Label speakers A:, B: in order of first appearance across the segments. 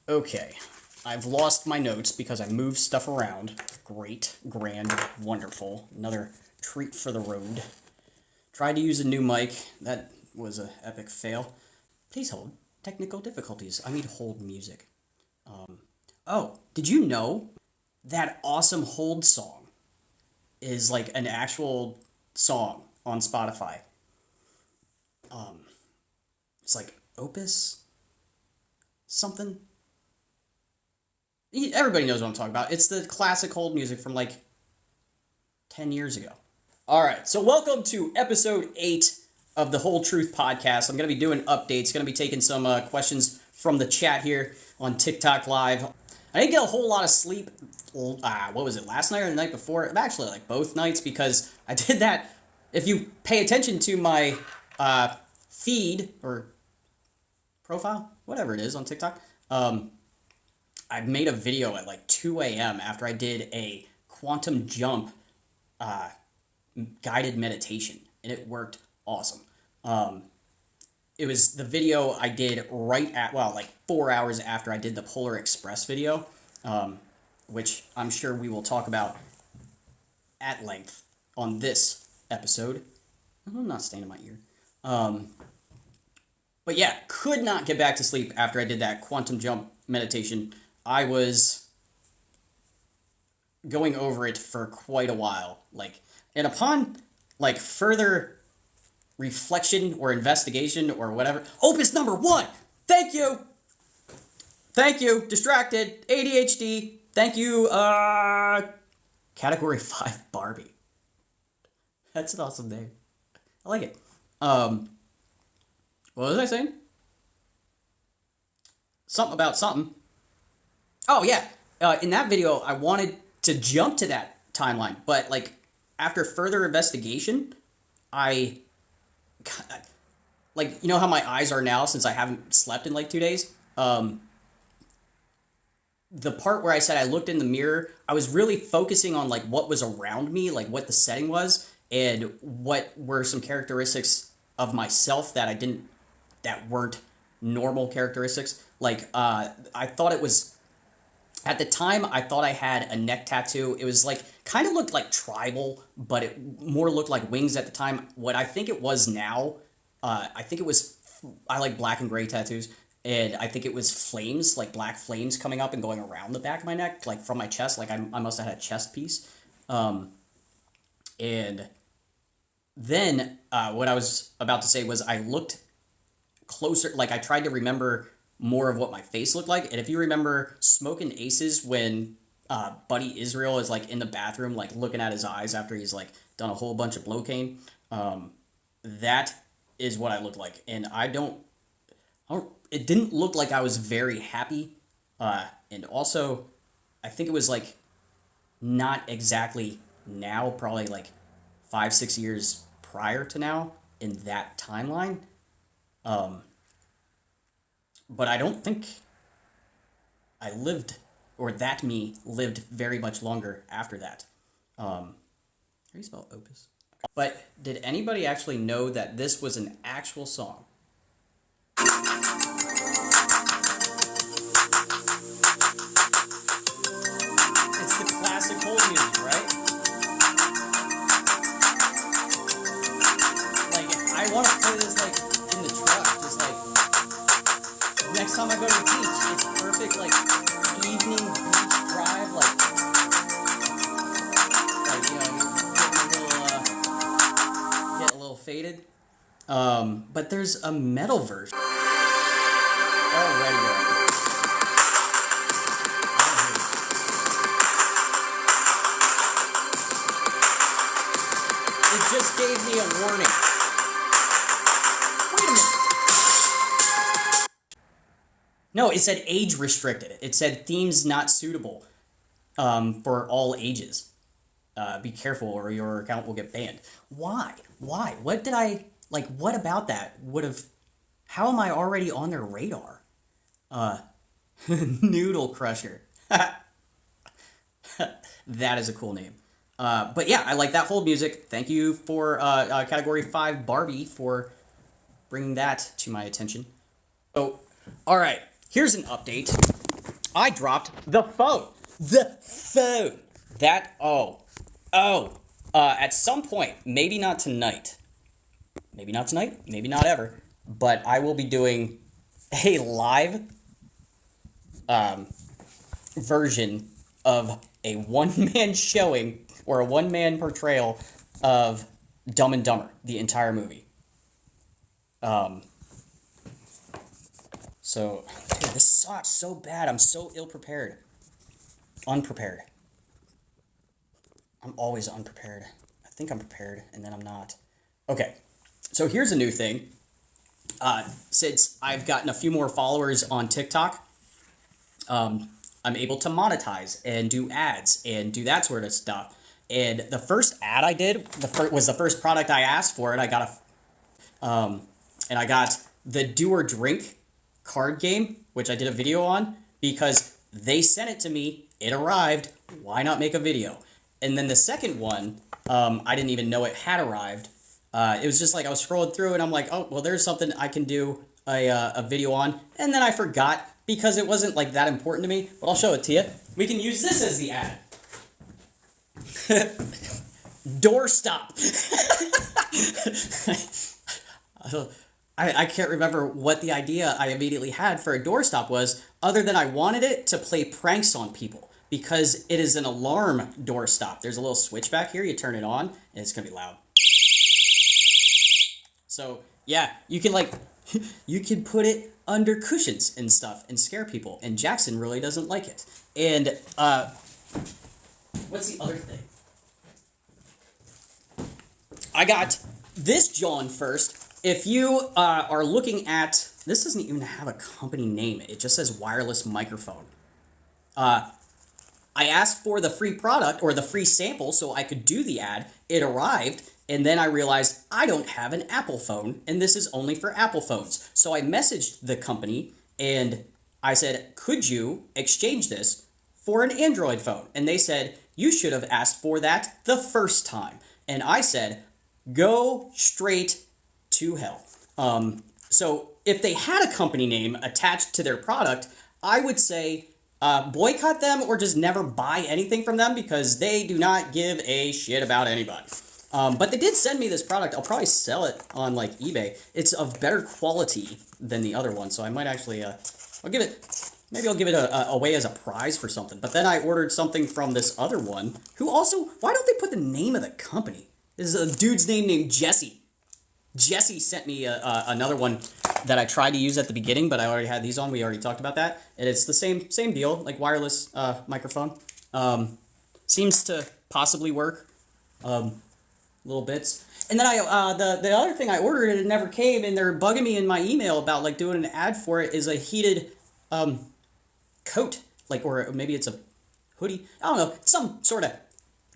A: Okay, I've lost my notes because I moved stuff around. Great, grand, wonderful. Another treat for the road. Tried to use a new mic. That was an epic fail. Please hold. Technical difficulties. I need hold music. Oh, did you know that awesome hold song is like an actual song on Spotify? It's like Opus something. Everybody knows what I'm talking about. It's the classic hold music from like 10 years ago. All right, so welcome to episode 8 of the Whole Truth podcast. I'm going to be doing updates, going to be taking some questions from the chat here on TikTok Live. I didn't get a whole lot of sleep, what was it, last night or the night before? Actually, like both nights, because I did that. If you pay attention to my feed or profile, whatever it is on TikTok, I made a video at like 2 a.m. after I did a quantum jump guided meditation, and it worked awesome. It was the video I did right at, well, like 4 hours after I did the Polar Express video, which I'm sure we will talk about at length on this episode. I'm not staying in my ear. But yeah, could not get back to sleep after I did that quantum jump meditation. I was going over it for quite a while, and upon further reflection or investigation or whatever, opus number 1. Thank you. Distracted, ADHD. Thank you. Category 5 Barbie. That's an awesome name. I like it. What was I saying? Something about something. Oh, yeah. In that video, I wanted to jump to that timeline, but, after further investigation, you know how my eyes are now since I haven't slept in, 2 days? The part where I said I looked in the mirror, I was really focusing on, what was around me, what the setting was, and what were some characteristics of myself that weren't normal characteristics. I thought it was... At the time, I thought I had a neck tattoo. It was kind of looked like tribal, but it more looked like wings at the time. What I think it was now, I like black and gray tattoos, and I think it was flames, black flames coming up and going around the back of my neck, from my chest. I must have had a chest piece. And then what I was about to say was I looked closer, I tried to remember more of what my face looked like. And if you remember Smoking Aces, when Buddy Israel is in the bathroom, looking at his eyes after he's done a whole bunch of blocaine, that is what I looked like. And it didn't look like I was very happy. And also, I think it was not exactly now, probably 5-6 years prior to now in that timeline. But I don't think I lived, or that me lived very much longer after that. How do you spell opus? But did anybody actually know that this was an actual song? It's the classic hold music, right? I want to play this in the truck, just next time I go to the beach. It's perfect, evening beach drive, get a little faded. But there's a metal version. Already. It just gave me a warning. Wait a minute. No, it said age restricted. It said themes not suitable for all ages. Be careful or your account will get banned. Why? What did I... what about that would have... How am I already on their radar? Noodle Crusher. That is a cool name. But yeah, I like that whole music. Thank you for Category 5 Barbie for bringing that to my attention. Oh, all right. Here's an update. I dropped the phone. The phone. That, at some point, maybe not tonight, maybe not ever, but I will be doing a live version of a one-man showing or a one-man portrayal of Dumb and Dumber, the entire movie. So, dude, this sucks so bad. I'm so ill-prepared. Unprepared. I'm always unprepared. I think I'm prepared, and then I'm not. Okay, so here's a new thing. Since I've gotten a few more followers on TikTok, I'm able to monetize and do ads and do that sort of stuff. And the first ad I did was the first product I asked for, and I got I got the Do or Drink card game, which I did a video on because they sent it to me. It arrived. Why not make a video? And then the second one, I didn't even know it had arrived. It was just like I was scrolling through and I'm like, oh, well, there's something I can do a video on. And then I forgot because it wasn't like that important to me, but I'll show it to you. We can use this as the ad. Doorstop. I can't remember what the idea I immediately had for a doorstop was, other than I wanted it to play pranks on people because it is an alarm doorstop. There's a little switch back here. You turn it on, and it's going to be loud. So, yeah, you can, like, you can put it under cushions and stuff and scare people, and Jackson really doesn't like it. And, what's the other thing? I got this John first. If you are looking at, this doesn't even have a company name. It just says wireless microphone. I asked for the free product or the free sample so I could do the ad. It arrived, and then I realized I don't have an Apple phone, and this is only for Apple phones. So I messaged the company, and I said, could you exchange this for an Android phone? And they said, you should have asked for that the first time. And I said, go straight to hell. So if they had a company name attached to their product, I would say boycott them or just never buy anything from them because they do not give a shit about anybody. But they did send me this product. I'll probably sell it on like eBay. It's of better quality than the other one, so I might actually I'll give it away as a prize for something. But then I ordered something from this other one who also, why don't they put the name of the company? This is a dude's name named Jesse. Jesse sent me another one that I tried to use at the beginning, but I already had these on. We already talked about that. And it's the same deal, like wireless microphone. Seems to possibly work. Little bits. And then the other thing I ordered, and it never came, and they're bugging me in my email about like doing an ad for it, is a heated coat. Like, or maybe it's a hoodie. I don't know. Some sort of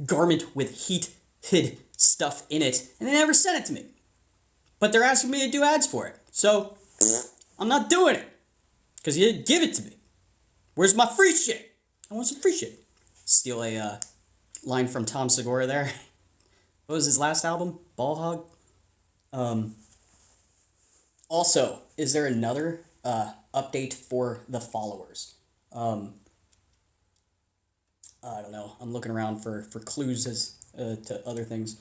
A: garment with heated stuff in it. And they never sent it to me. But they're asking me to do ads for it. So, I'm not doing it. Because you didn't give it to me. Where's my free shit? I want some free shit. Steal a line from Tom Segura there. What was his last album? Ball Hog? Also, is there another update for the followers? I don't know. I'm looking around for clues as to other things.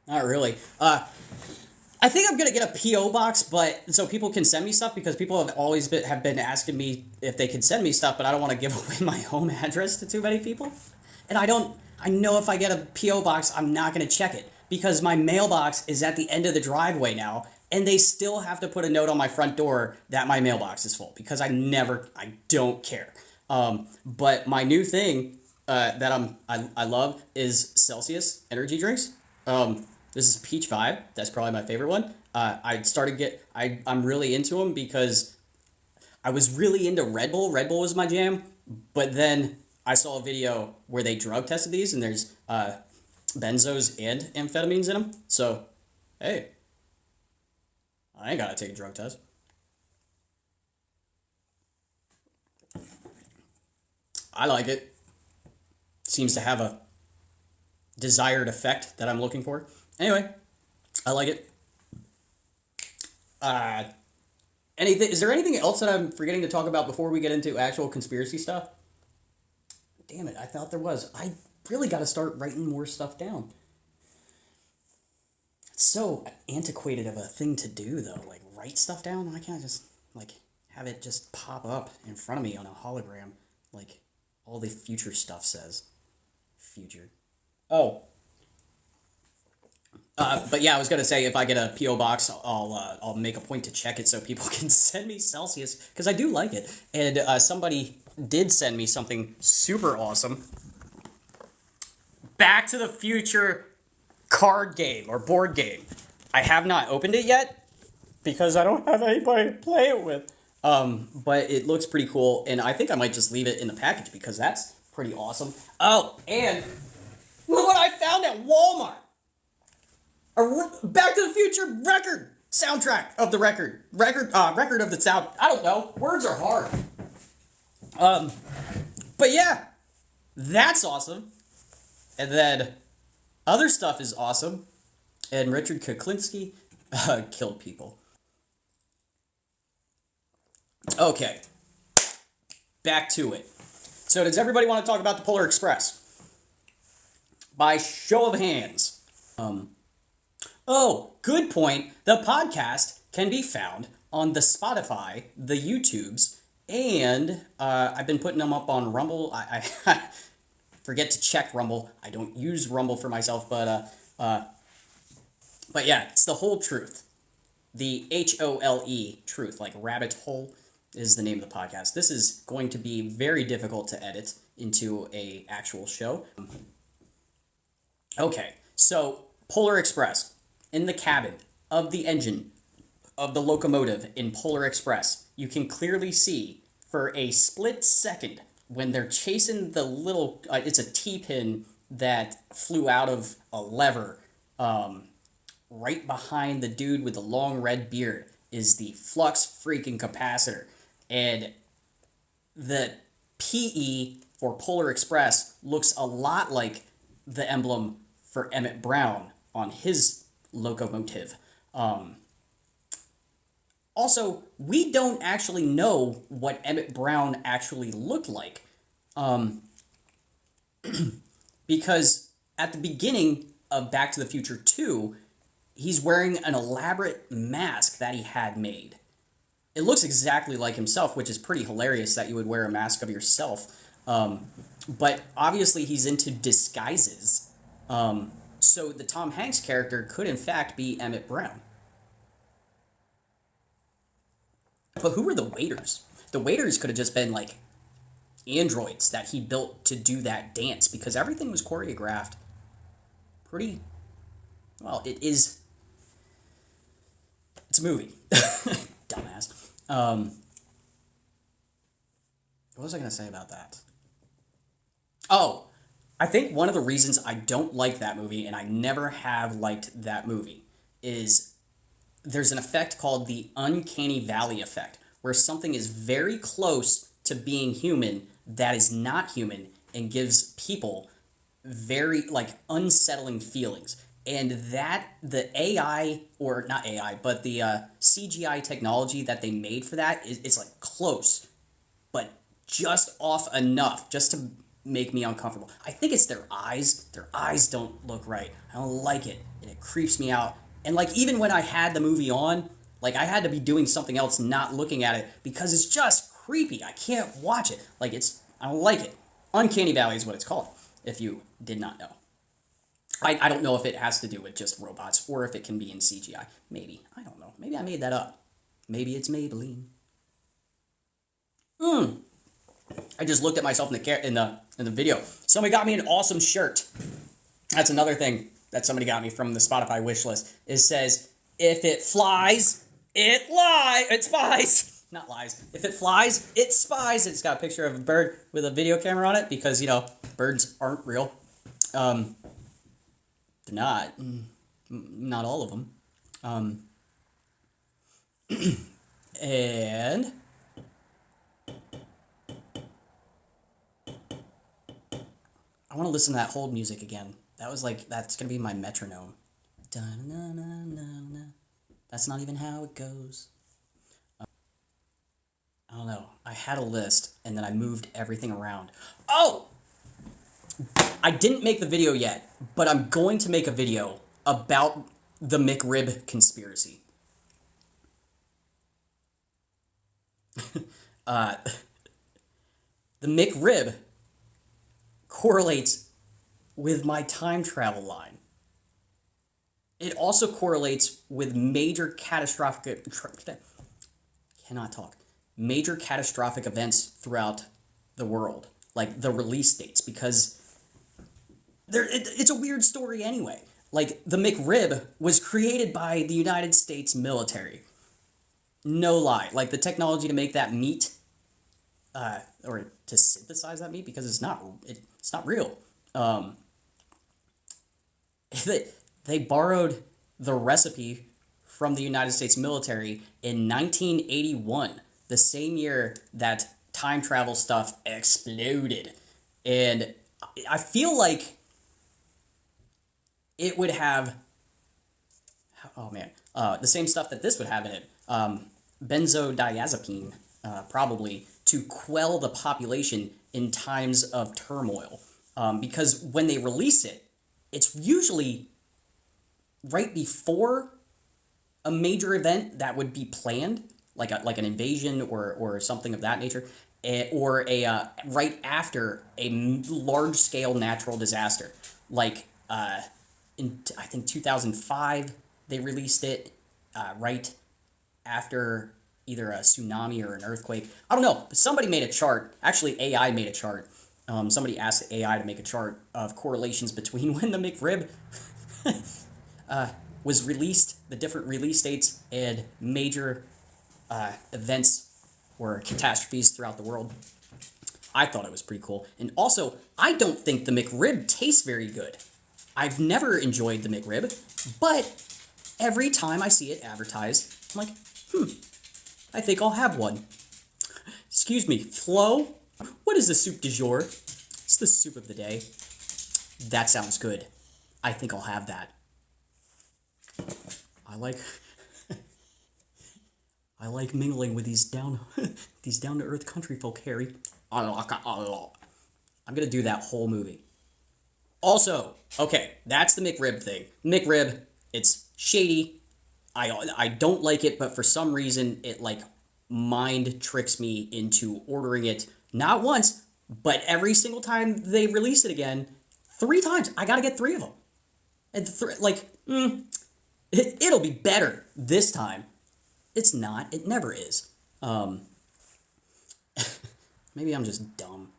A: Not really. I think I'm gonna get a PO box, but so people can send me stuff because people have always been asking me if they can send me stuff, but I don't want to give away my home address to too many people, and I know if I get a PO box, I'm not gonna check it because my mailbox is at the end of the driveway now, and they still have to put a note on my front door that my mailbox is full because I don't care. But my new thing that I love is Celsius energy drinks. This is Peach Vibe. That's probably my favorite one. I'm really into them because I was really into Red Bull. Red Bull was my jam. But then I saw a video where they drug tested these and there's benzos and amphetamines in them. So, hey, I ain't gotta take a drug test. I like it. Seems to have a desired effect that I'm looking for. Anyway, I like it. Anything? Is there anything else that I'm forgetting to talk about before we get into actual conspiracy stuff? Damn it, I thought there was. I really got to start writing more stuff down. It's so antiquated of a thing to do, though. Like, write stuff down? Why can't I just, like, have it just pop up in front of me on a hologram? Like, all the future stuff says. Future. Oh. But yeah, I was gonna say, if I get a P.O. box, I'll make a point to check it so people can send me Celsius, because I do like it. And somebody did send me something super awesome. Back to the Future card game, or board game. I have not opened it yet, because I don't have anybody to play it with. But it looks pretty cool, and I think I might just leave it in the package, because that's pretty awesome. Oh, and look what I found at Walmart! A Back to the Future record! Soundtrack of the record. Record of the sound. I don't know. Words are hard. But yeah, that's awesome. And then other stuff is awesome. And Richard Kuklinski killed people. Okay. Back to it. So does everybody want to talk about the Polar Express? By show of hands. Oh, good point. The podcast can be found on the Spotify, the YouTubes, and I've been putting them up on Rumble. I forget to check Rumble. I don't use Rumble for myself, but yeah, it's the whole truth. The HOLE truth, like rabbit hole, is the name of the podcast. This is going to be very difficult to edit into a actual show. Okay, so Polar Express. In the cabin of the engine of the locomotive in Polar Express, you can clearly see for a split second when they're chasing the little, it's a T-pin that flew out of a lever, right behind the dude with the long red beard is the flux freaking capacitor. And the PE for Polar Express looks a lot like the emblem for Emmett Brown on his locomotive. Also, we don't actually know what Emmett Brown actually looked like. Because at the beginning of Back to the Future 2, he's wearing an elaborate mask that he had made. It looks exactly like himself, which is pretty hilarious that you would wear a mask of yourself. But obviously he's into disguises. So the Tom Hanks character could in fact be Emmett Brown. But who were the waiters? The waiters could have just been like androids that he built to do that dance, because everything was choreographed pretty well. It's a movie. Dumbass. What was I going to say about that? Oh, I think one of the reasons I don't like that movie, and I never have liked that movie, is there's an effect called the uncanny valley effect, where something is very close to being human that is not human and gives people very, like, unsettling feelings. And that, the AI, or not AI, but the CGI technology that they made for that is like close, but just off enough, just to make me uncomfortable. I think it's their eyes. Their eyes don't look right. I don't like it, and it creeps me out. And like, even when I had the movie on, like, I had to be doing something else, not looking at it, because it's just creepy. I can't watch it. Like, I don't like it. Uncanny Valley is what it's called, if you did not know. I don't know if it has to do with just robots, or if it can be in CGI. Maybe. I don't know. Maybe I made that up. Maybe it's Maybelline. I just looked at myself in the video. Somebody got me an awesome shirt. That's another thing that somebody got me from the Spotify wish list. It says, if it flies, it spies. Not lies. If it flies, it spies. It's got a picture of a bird with a video camera on it, because, you know, birds aren't real. They're not. Not all of them. And I want to listen to that hold music again. That's going to be my metronome. Da-na-na-na-na. That's not even how it goes. I had a list, and then I moved everything around. Oh! I didn't make the video yet, but I'm going to make a video about the McRib conspiracy. uh, the McRib correlates with my time travel line. It also correlates with major catastrophic events throughout the world, like the release dates, because it's a weird story anyway. Like, the McRib was created by the United States military. No lie. Like, the technology to make that meat, or to synthesize that meat, because it's not real. They borrowed the recipe from the United States military in 1981, the same year that time travel stuff exploded. And I feel like it would have, the same stuff that this would have in it. Benzodiazepine, probably, to quell the population in times of turmoil. Because when they release it, it's usually right before a major event that would be planned, like an invasion or something of that nature, or right after a large scale natural disaster, like in I think 2005 they released it, right after either a tsunami or an earthquake. I don't know, but somebody made a chart. Actually, AI made a chart. Somebody asked AI to make a chart of correlations between when the McRib was released, the different release dates, and major events or catastrophes throughout the world. I thought it was pretty cool. And also, I don't think the McRib tastes very good. I've never enjoyed the McRib, but every time I see it advertised, I'm like, I think I'll have one. Excuse me, Flo? What is the soup du jour? It's the soup of the day. That sounds good. I think I'll have that. I like mingling with these down to earth country folk, Harry. I'm gonna do that whole movie. Also, okay, that's the McRib thing. McRib, it's shady. I don't like it, but for some reason it like mind tricks me into ordering it not once, but every single time they release it again, 3 times. I gotta get 3 of them, and it'll be better this time. It's not. It never is. Maybe I'm just dumb.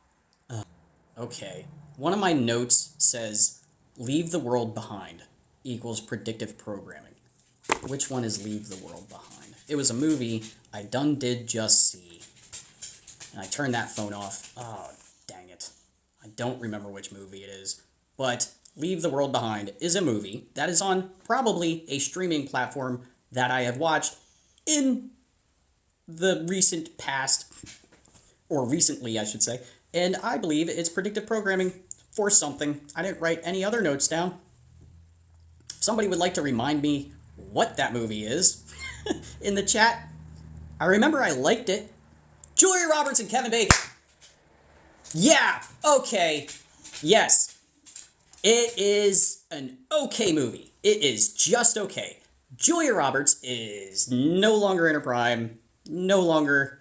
A: Okay. One of my notes says, leave the world behind equals predictive programming. Which one is leave the world behind? It was a movie I did just see. And I turned that phone off. Oh, dang it. I don't remember which movie it is. But Leave the World Behind is a movie that is on probably a streaming platform that I have watched in the recent past, or recently I should say, and I believe it's predictive programming for something. I didn't write any other notes down. If somebody would like to remind me what that movie is in the chat. I remember I liked it. Julia Roberts and Kevin Bacon. Yeah, okay, yes. It is an okay movie. It is just okay. Julia Roberts is no longer in her prime. No longer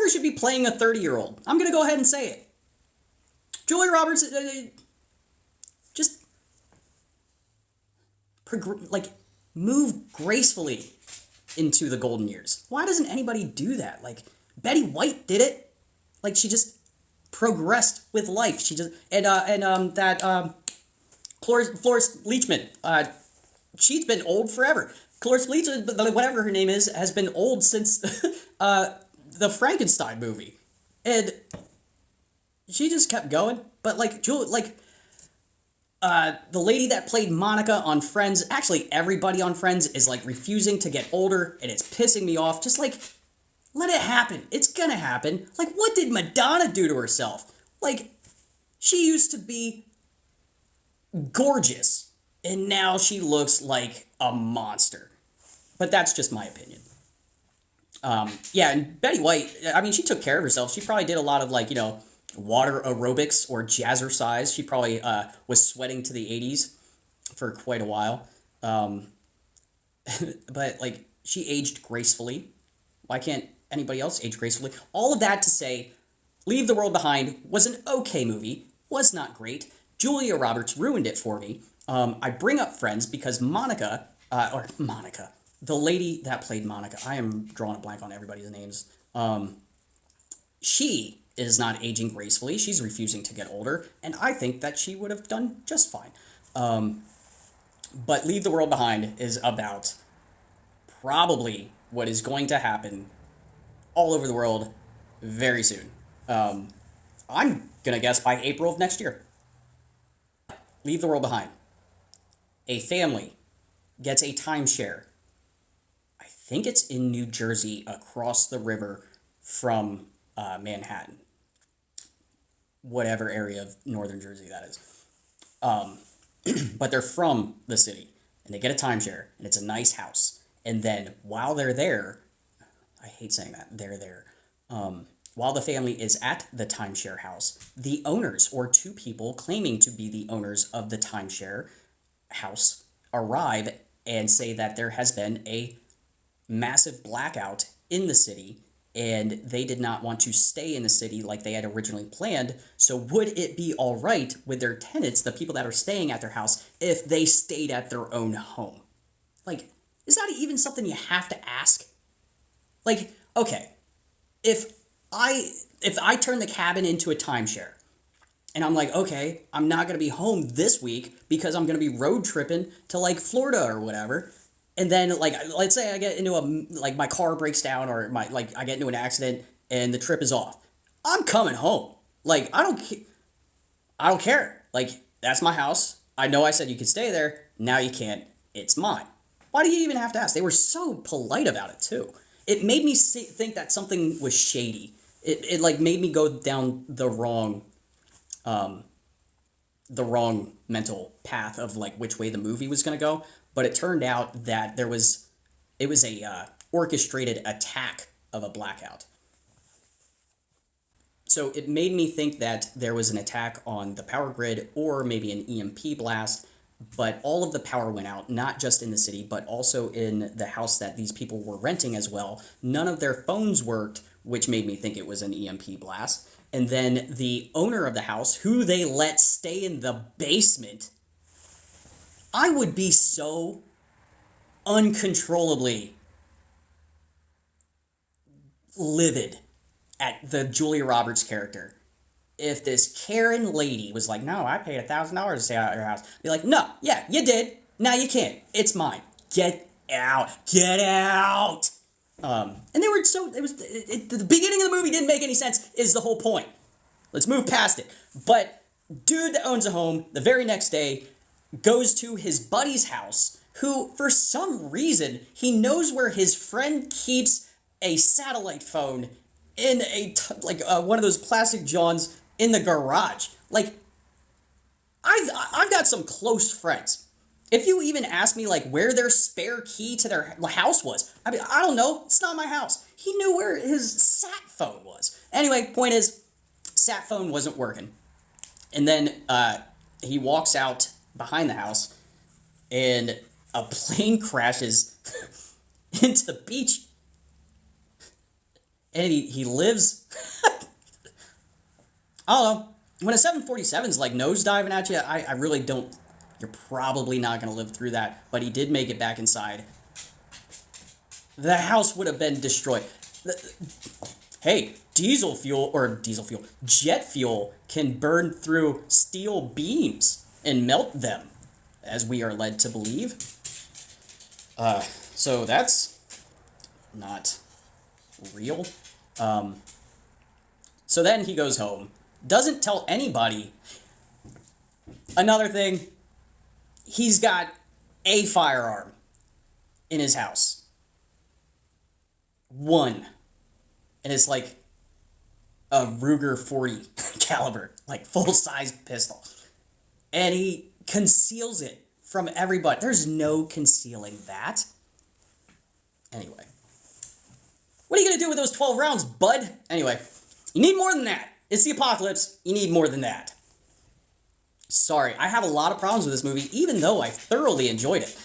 A: should be playing a 30-year-old. I'm gonna go ahead and say it. Julia Roberts, just move gracefully into the golden years. Why doesn't anybody do that? Like, Betty White did it. Like, she just progressed with life. She just Florence Leachman. She's been old forever. Florence Leachman, whatever her name is, has been old since the Frankenstein movie, and she just kept going. But the lady that played Monica on Friends, actually everybody on Friends is refusing to get older, and it's pissing me off. Just let it happen. It's gonna happen. What did Madonna do to herself? She used to be gorgeous, and now she looks like a monster. But that's just my opinion. Yeah, and Betty White, I mean, she took care of herself. She probably did a lot of, like, water aerobics or jazzercise. She probably was sweating to the 80s for quite a while. Um, but, like, she aged gracefully. Why can't anybody else age gracefully? All of that to say, Leave the World Behind was an okay movie, was not great. Julia Roberts ruined it for me. I bring up Friends because Monica, the lady that played Monica, I am drawing a blank on everybody's names. She is not aging gracefully. She's refusing to get older, and I think that she would have done just fine. But Leave the World Behind is about probably what is going to happen all over the world very soon. I'm gonna guess by April of next year. Leave the World Behind. A family gets a timeshare. I think it's in New Jersey, across the river from Manhattan. Whatever area of northern Jersey that is. But they're from the city, and they get a timeshare, and it's a nice house. And then while they're there, I hate saying that, they're there. While the family is at the timeshare house, the owners, or two people claiming to be the owners of the timeshare house, arrive and say that there has been a massive blackout in the city, and they did not want to stay in the city like they had originally planned. So would it be all right with their tenants, the people that are staying at their house, if they stayed at their own home? Like, is that even something you have to ask? Like, okay, if I turn the cabin into a timeshare, and I'm like, okay, I'm not going to be home this week because I'm going to be road tripping to, like, Florida or whatever. And then, like, let's say I get into my car breaks down, or I get into an accident and the trip is off. I'm coming home. Like, I don't care. Like, that's my house. I know I said you could stay there. Now you can't. It's mine. Why do you even have to ask? They were so polite about it, too. It made me think that something was shady. It like made me go down the wrong mental path of, like, which way the movie was going to go. But it turned out that it was a orchestrated attack of a blackout. So it made me think that there was an attack on the power grid, or maybe an EMP blast, but all of the power went out, not just in the city, but also in the house that these people were renting as well. None of their phones worked, which made me think it was an EMP blast. And then the owner of the house, who they let stay in the basement, I would be so uncontrollably livid at the Julia Roberts character if this Karen lady was like, no, I paid $1,000 to stay out at your house. Be like, no, yeah, you did. Now you can't. It's mine. Get out. Get out. And they were the beginning of the movie didn't make any sense, is the whole point. Let's move past it. But dude that owns a home, the very next day, goes to his buddy's house, who, for some reason, he knows where his friend keeps a satellite phone in one of those plastic johns in the garage. Like, I've got some close friends. If you even ask me, like, where their spare key to their house was, I mean, I don't know. It's not my house. He knew where his sat phone was. Anyway, point is, sat phone wasn't working. And then he walks out behind the house, and a plane crashes into the beach. And he lives. I don't know. When a 747's like nosediving at you, I really don't. You're probably not going to live through that. But he did make it back inside. The house would have been destroyed. Hey, jet fuel can burn through steel beams and melt them, as we are led to believe. So that's not real. So then he goes home, doesn't tell anybody. Another thing, he's got a firearm in his house. One. And it's like a Ruger 40 caliber, like full-size pistol. And he conceals it from everybody. There's no concealing that. Anyway. What are you going to do with those 12 rounds, bud? Anyway, you need more than that. It's the apocalypse. You need more than that. Sorry, I have a lot of problems with this movie, even though I thoroughly enjoyed it.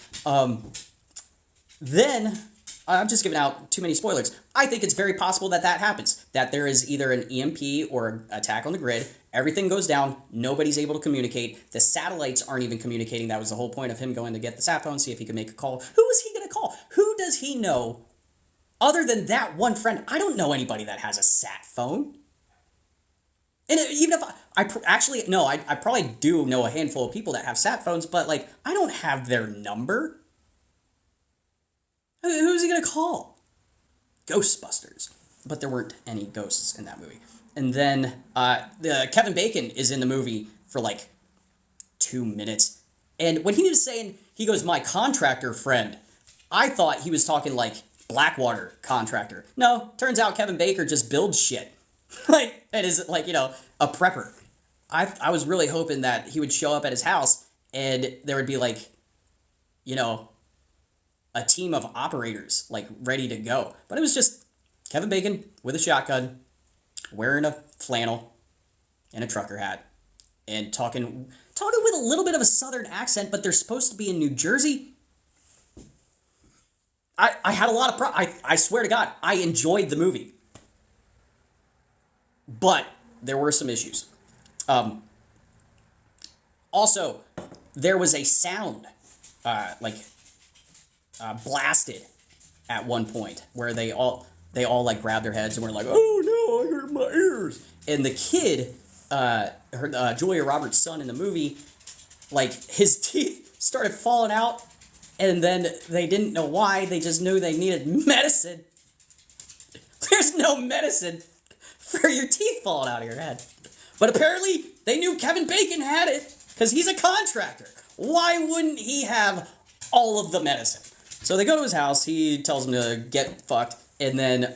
A: Then, I'm just giving out too many spoilers. I think it's very possible that that happens. That there is either an EMP or an attack on the grid. Everything goes down. Nobody's able to communicate. The satellites aren't even communicating. That was the whole point of him going to get the sat phone, see if he could make a call. Who is he going to call? Who does he know other than that one friend? I don't know anybody that has a sat phone. And even if I probably do know a handful of people that have sat phones, but like, I don't have their number. Who's he going to call? Ghostbusters. But there weren't any ghosts in that movie. And then Kevin Bacon is in the movie for like 2 minutes. And when he was saying, he goes, my contractor friend, I thought he was talking like Blackwater contractor. No, turns out Kevin Bacon just builds shit. Like, it is like, you know, a prepper. I was really hoping that he would show up at his house and there would be like, you know, a team of operators like ready to go. But it was just Kevin Bacon with a shotgun, wearing a flannel and a trucker hat, and talking with a little bit of a southern accent, but they're supposed to be in New Jersey. I had a lot of I swear to God, I enjoyed the movie. But there were some issues. Also, there was a sound blasted at one point where they all like grabbed their heads and were like, "Oh no, I hurt my ears!" And the kid, Julia Roberts' son in the movie, like his teeth started falling out, and then they didn't know why. They just knew they needed medicine. There's no medicine for your teeth falling out of your head. But apparently, they knew Kevin Bacon had it, because he's a contractor. Why wouldn't he have all of the medicine? So they go to his house, he tells them to get fucked, and then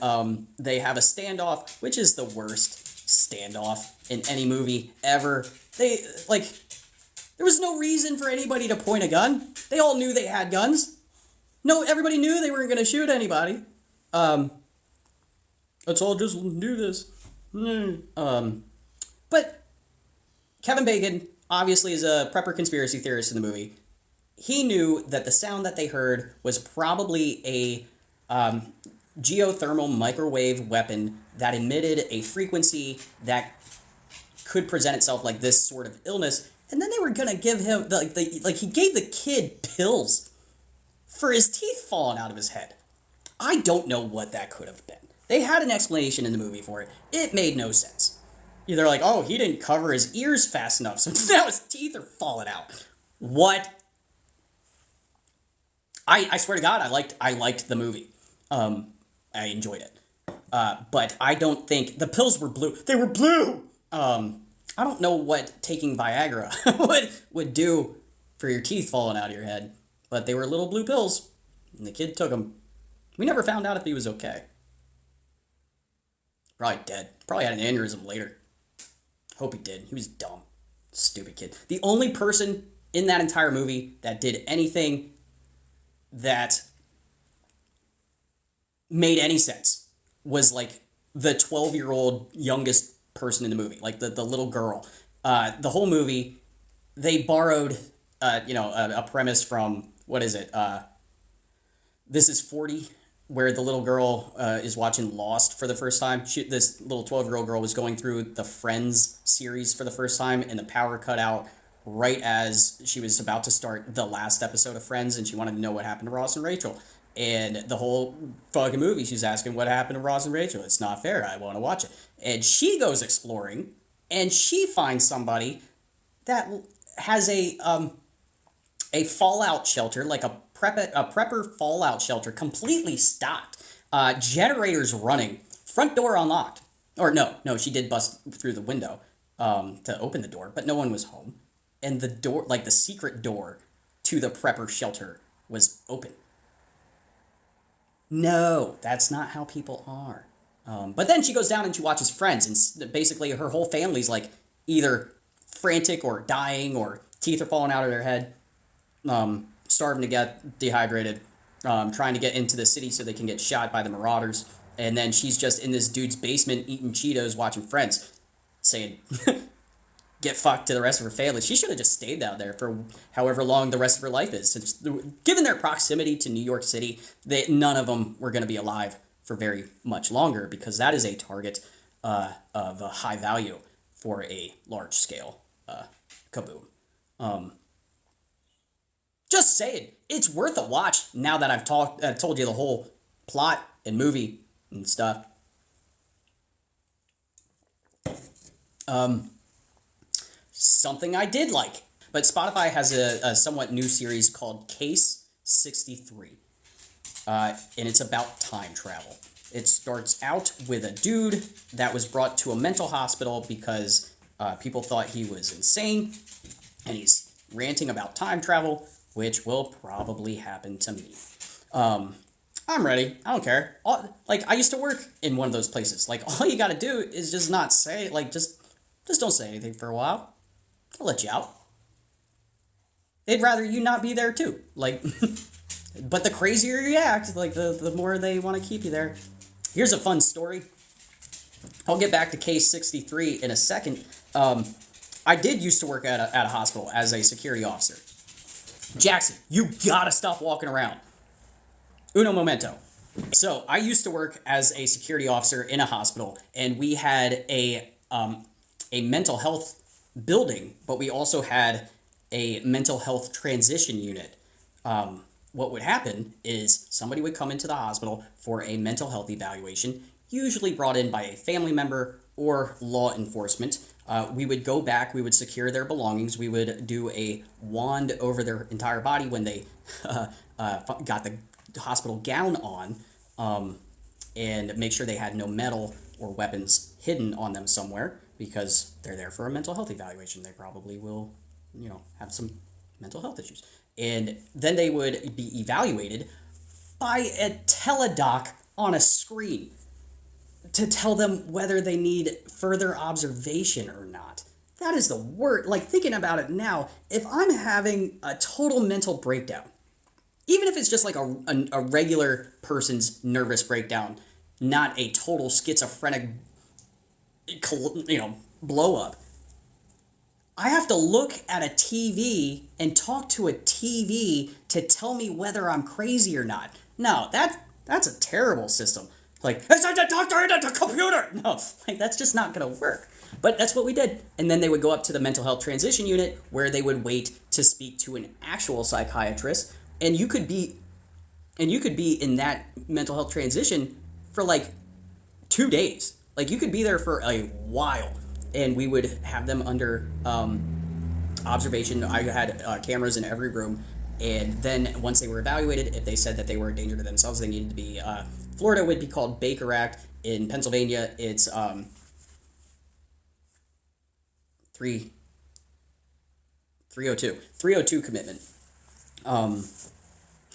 A: they have a standoff, which is the worst standoff in any movie ever. There was no reason for anybody to point a gun. They all knew they had guns. No, everybody knew they weren't going to shoot anybody. Let's all just do this. But Kevin Bacon obviously is a prepper conspiracy theorist in the movie. He knew that the sound that they heard was probably a geothermal microwave weapon that emitted a frequency that could present itself like this sort of illness. And then they were gonna give him he gave the kid pills for his teeth falling out of his head. I don't know what that could have been. They had an explanation in the movie for it. It made no sense. They're like, oh, he didn't cover his ears fast enough, so now his teeth are falling out. What? I swear to God, I liked the movie. I enjoyed it. But I don't think the pills were blue. They were blue. I don't know what taking Viagra would do for your teeth falling out of your head, but they were little blue pills, and the kid took them. We never found out if he was okay. Probably dead. Probably had an aneurysm later. Hope he did. He was dumb. Stupid kid. The only person in that entire movie that did anything that made any sense was like the 12-year-old youngest person in the movie, like the little girl. The whole movie, they borrowed, a premise from, what is it? This is 40, where the little girl is watching Lost for the first time. This little 12-year-old girl was going through the Friends series for the first time, and the power cut out right as she was about to start the last episode of Friends, and she wanted to know what happened to Ross and Rachel. And the whole fucking movie, she's asking what happened to Ross and Rachel. It's not fair. I want to watch it. And she goes exploring, and she finds somebody that has a fallout shelter, like a prepper fallout shelter, completely stocked. Generators running. Front door unlocked. Or no, she did bust through the window to open the door, but no one was home. And the door, like the secret door to the prepper shelter, was open. No, that's not how people are. But then she goes down and she watches Friends, and basically her whole family's like either frantic or dying, or teeth are falling out of their head, starving to get dehydrated, trying to get into the city so they can get shot by the marauders. And then she's just in this dude's basement eating Cheetos, watching Friends, saying, get fucked to the rest of her family. She should have just stayed down there for however long the rest of her life is. Since, given their proximity to New York City, none of them were going to be alive for very much longer, because that is a target of a high value for a large scale kaboom. Just saying, it's worth a watch now that I've told you the whole plot and movie and stuff. Something I did like. But Spotify has a somewhat new series called Case 63. And it's about time travel. It starts out with a dude that was brought to a mental hospital because people thought he was insane. And he's ranting about time travel, which will probably happen to me. I'm ready. I don't care. I used to work in one of those places. Like, all you gotta do is just not say, just don't say anything for a while. I'll let you out. They'd rather you not be there too. But the crazier you act, the more they want to keep you there. Here's a fun story. I'll get back to Case 63 in a second. I did used to work at a hospital as a security officer. Jackson, you gotta stop walking around. Uno momento. So, I used to work as a security officer in a hospital, and we had a mental health building, but we also had a mental health transition unit. What would happen is somebody would come into the hospital for a mental health evaluation, usually brought in by a family member or law enforcement. We would go back, we would secure their belongings, we would do a wand over their entire body when they got the hospital gown on, and make sure they had no metal or weapons hidden on them somewhere, because they're there for a mental health evaluation. They probably will, have some mental health issues. And then they would be evaluated by a teledoc on a screen to tell them whether they need further observation or not. That is the worst. Thinking about it now, if I'm having a total mental breakdown, even if it's just a regular person's nervous breakdown, not a total schizophrenic, blow up, I have to look at a TV and talk to a TV to tell me whether I'm crazy or not. No, that's a terrible system. It's not a doctor, it's a computer. No, that's just not going to work. But that's what we did. And then they would go up to the mental health transition unit, where they would wait to speak to an actual psychiatrist. And you could be in that mental health transition for 2 days. You could be there for a while. And we would have them under observation. I had cameras in every room. And then once they were evaluated, if they said that they were a danger to themselves, they needed to be... Florida would be called Baker Act. In Pennsylvania, it's 302 commitment. I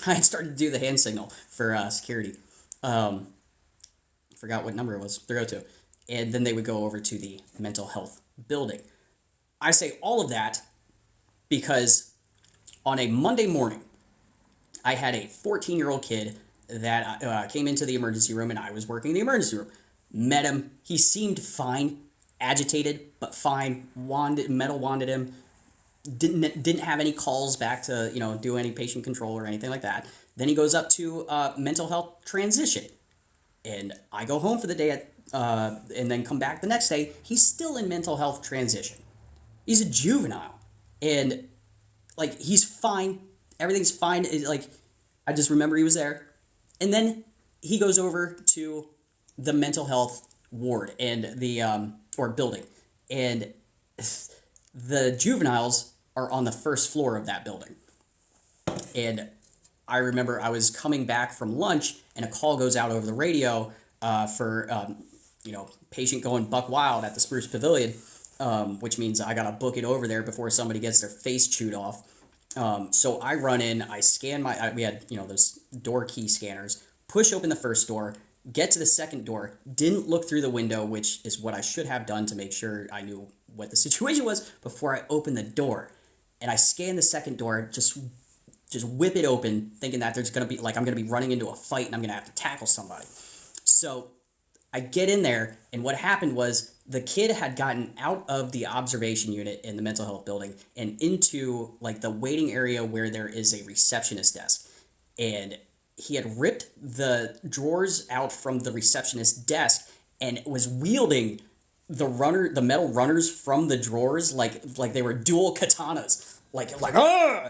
A: had started to do the hand signal for security. Forgot what number it was, 302. And then they would go over to the mental health building. I say all of that because on a Monday morning, I had a 14-year-old kid that came into the emergency room, and I was working in the emergency room. Met him. He seemed fine, agitated, but fine. Metal wanded him. Didn't have any calls back to do any patient control or anything like that. Then he goes up to mental health transition, and I go home for the day and then come back the next day. He's still in mental health transition. He's a juvenile, and he's fine. Everything's fine. I just remember he was there. And then he goes over to the mental health ward and the or building, and the juveniles are on the first floor of that building. And I remember I was coming back from lunch, and a call goes out over the radio for patient going buck wild at the Spruce Pavilion, which means I gotta book it over there before somebody gets their face chewed off. So I run in, I scan we had, those door key scanners, push open the first door, get to the second door, didn't look through the window, which is what I should have done to make sure I knew what the situation was before I opened the door. And I scan the second door, just whip it open, thinking that there's going to be, I'm going to be running into a fight and I'm going to have to tackle somebody. So I get in there, and what happened was the kid had gotten out of the observation unit in the mental health building and into like the waiting area where there is a receptionist desk. And he had ripped the drawers out from the receptionist desk and was wielding the metal runners from the drawers like they were dual katanas. Like ah!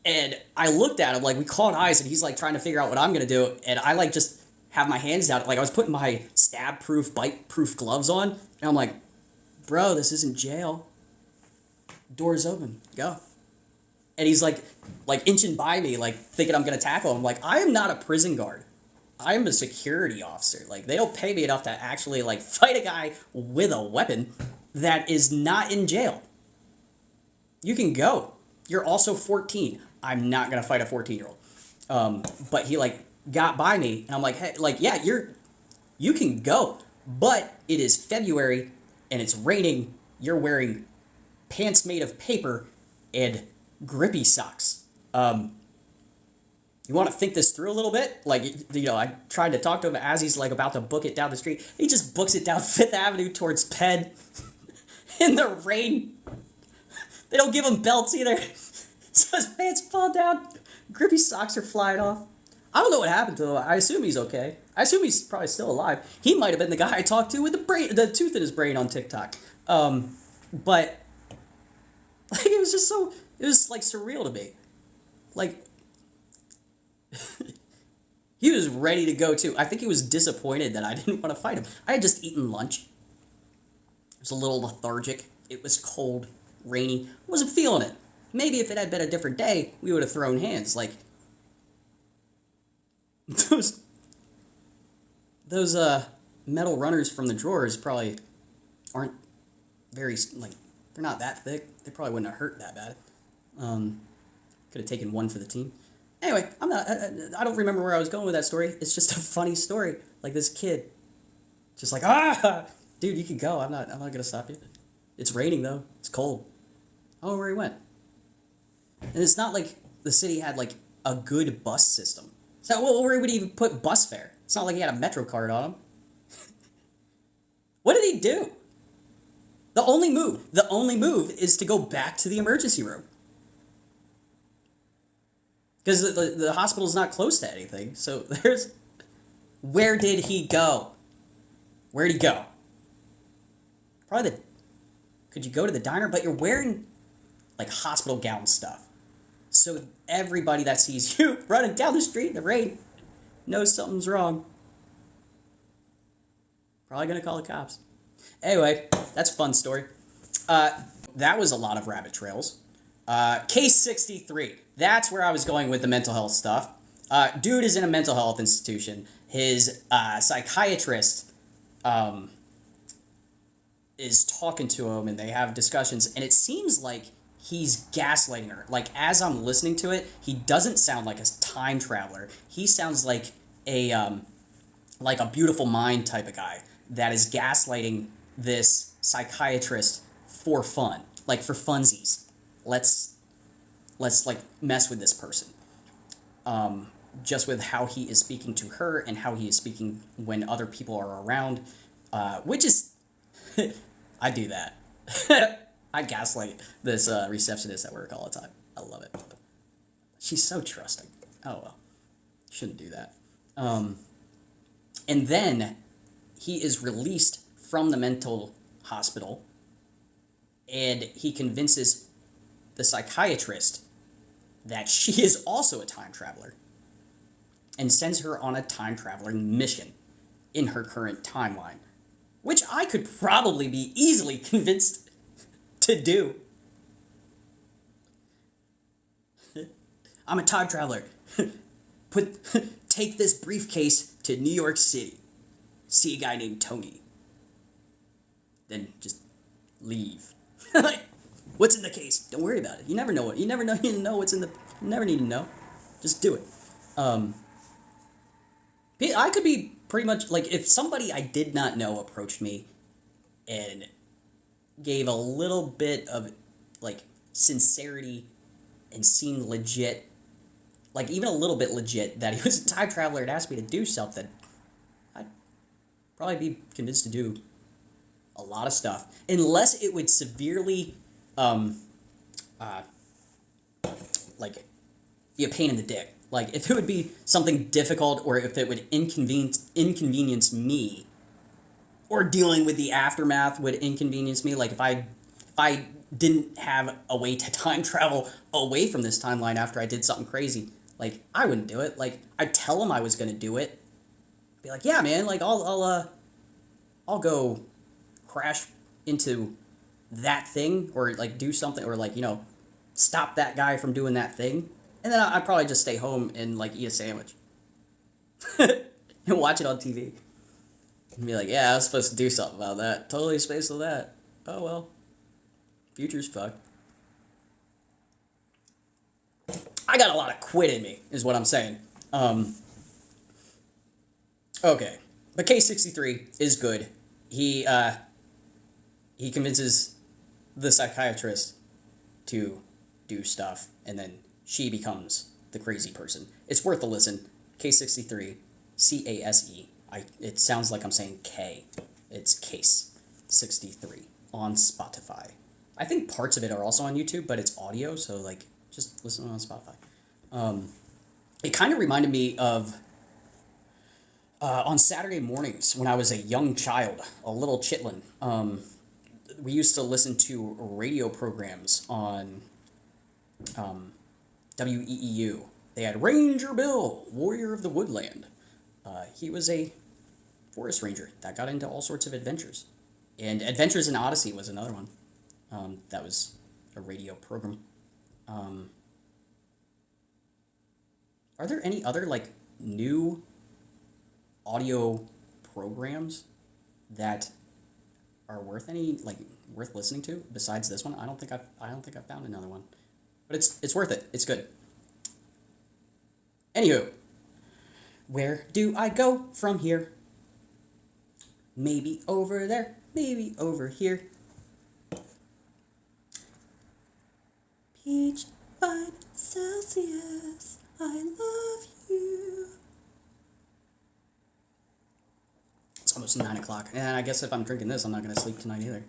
A: And I looked at him, like, we caught eyes, and he's, like, trying to figure out what I'm going to do. And I, like, just have my hands out. Like, I was putting my stab-proof, bite-proof gloves on. And I'm like, bro, this isn't jail. Door's open. Go. And he's, like inching by me, like, thinking I'm going to tackle him. Like, I am not a prison guard. I am a security officer. Like, they don't pay me enough to actually, like, fight a guy with a weapon that is not in jail. You can go. You're also 14. I'm not going to fight a 14-year-old. But he, like, got by me, and I'm like, hey, like, yeah, you can go. But it is February, and it's raining. You're wearing pants made of paper and grippy socks. You want to think this through a little bit? Like, you know, I tried to talk to him as he's, like, about to book it down the street. He just books it down Fifth Avenue towards Penn in the rain. They don't give him belts either. So his pants fall down. Grippy socks are flying off. I don't know what happened to him. I assume he's okay. I assume he's probably still alive. He might have been the guy I talked to with the tooth in his brain on TikTok. But like, it was like surreal to me. Like, he was ready to go too. I think he was disappointed that I didn't want to fight him. I had just eaten lunch. I was a little lethargic. It was cold, rainy. I wasn't feeling it. Maybe if it had been a different day, we would have thrown hands. Like, those metal runners from the drawers probably aren't very, like, they're not that thick. They probably wouldn't have hurt that bad. Could have taken one for the team. Anyway, I don't remember where I was going with that story. It's just a funny story. Like, this kid, just like, dude, you can go. I'm not gonna stop you. It's raining though. It's cold. I don't know where he went. And it's not like the city had, like, a good bus system. So where would he even put bus fare? It's not like he had a Metro card on him. What did he do? The only move is to go back to the emergency room. Because the hospital's not close to anything. So where did he go? Where'd he go? Probably could you go to the diner? But you're wearing, like, hospital gown stuff. So everybody that sees you running down the street in the rain knows something's wrong. Probably gonna call the cops. Anyway, that's a fun story. That was a lot of rabbit trails. Case 63. That's where I was going with the mental health stuff. Dude is in a mental health institution. His psychiatrist is talking to him, and they have discussions, and it seems like he's gaslighting her. Like, as I'm listening to it, he doesn't sound like a time traveler. He sounds like a Beautiful Mind type of guy that is gaslighting this psychiatrist for fun, like, for funsies. Let's like mess with this person. Just with how he is speaking to her and how he is speaking when other people are around, which is I do that. I gaslight this receptionist at work all the time. I love it. She's so trusting. Oh well, shouldn't do that. And then he is released from the mental hospital, and he convinces the psychiatrist that she is also a time traveler, and sends her on a time traveling mission in her current timeline, which I could probably be easily convinced to do. I'm a time traveler. Take this briefcase to New York City. See a guy named Tony. Then just leave. Like, what's in the case? Don't worry about it. You never know it. You never know what's in the. You never need to know. Just do it. I could be pretty much like, if somebody I did not know approached me and gave a little bit of, like, sincerity and seemed legit, like, even a little bit legit, that he was a time traveler and asked me to do something, probably be convinced to do a lot of stuff, unless it would severely, like, be a pain in the dick. Like, if it would be something difficult, or if it would inconvenience me, or dealing with the aftermath would inconvenience me. Like, if I didn't have a way to time travel away from this timeline after I did something crazy, like, I wouldn't do it. Like, I'd tell him I was gonna do it. Be like, yeah, man, like, I'll go crash into that thing, or, like, do something, or, like, stop that guy from doing that thing. And then I'd probably just stay home and, like, eat a sandwich. And watch it on TV. And be like, yeah, I was supposed to do something about that. Totally spaced on that. Oh, well. Future's fucked. I got a lot of quit in me, is what I'm saying. Okay. But K63 is good. He convinces the psychiatrist to do stuff, and then she becomes the crazy person. It's worth a listen. K63, C-A-S-E. It sounds like I'm saying K. It's Case 63 on Spotify. I think parts of it are also on YouTube, but it's audio, so, like, just listen on Spotify. It kind of reminded me of on Saturday mornings when I was a young child, a little chitlin. We used to listen to radio programs on WEEU. They had Ranger Bill, Warrior of the Woodland. He was a forest ranger that got into all sorts of adventures. And Adventures in Odyssey was another one. That was a radio program. Are there any other, like, new audio programs that are worth listening to besides this one? I don't think I've found another one. But it's worth it. It's good. Anywho, where do I go from here? Maybe over there, maybe over here. Peach 5 Celsius, I love you. It's almost 9 o'clock, and I guess if I'm drinking this, I'm not going to sleep tonight either.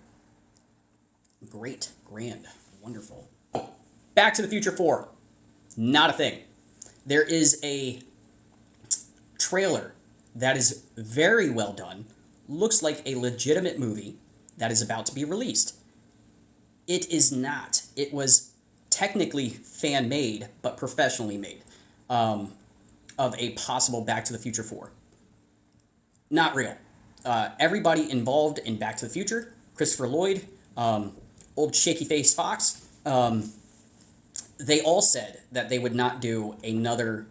A: Great, grand, wonderful. Back to the Future 4. Not a thing. There is a trailer that is very well done. Looks like a legitimate movie that is about to be released. It is not. It was technically fan-made, but professionally made, of a possible Back to the Future 4. Not real. Everybody involved in Back to the Future, Christopher Lloyd, old shaky-faced Fox, they all said that they would not do another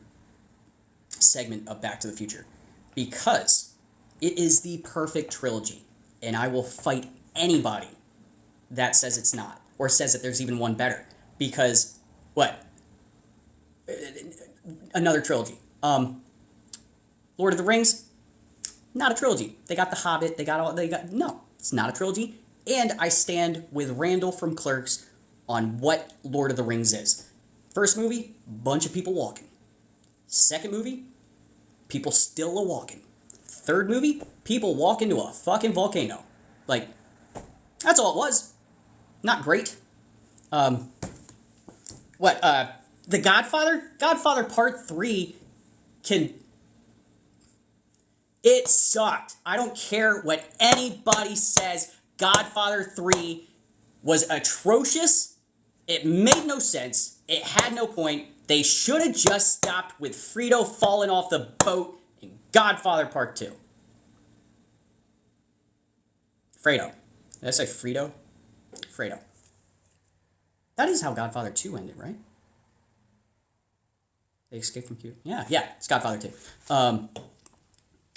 A: segment of Back to the Future because it is the perfect trilogy, and I will fight anybody that says it's not, or says that there's even one better, because, what? Another trilogy. Lord of the Rings, not a trilogy. They got The Hobbit, no, it's not a trilogy, and I stand with Randall from Clerks on what Lord of the Rings is. First movie, bunch of people walking. Second movie, people still a-walking. Third movie, people walk into a fucking volcano. Like, that's all it was. Not great. The Godfather? Godfather Part 3 it sucked. I don't care what anybody says. Godfather 3 was atrocious. It made no sense. It had no point. They should have just stopped with Fredo falling off the boat in Godfather Part 2. Fredo. Did I say Fredo? Fredo. That is how Godfather 2 ended, right? They escaped from Cuba. Yeah, it's Godfather 2.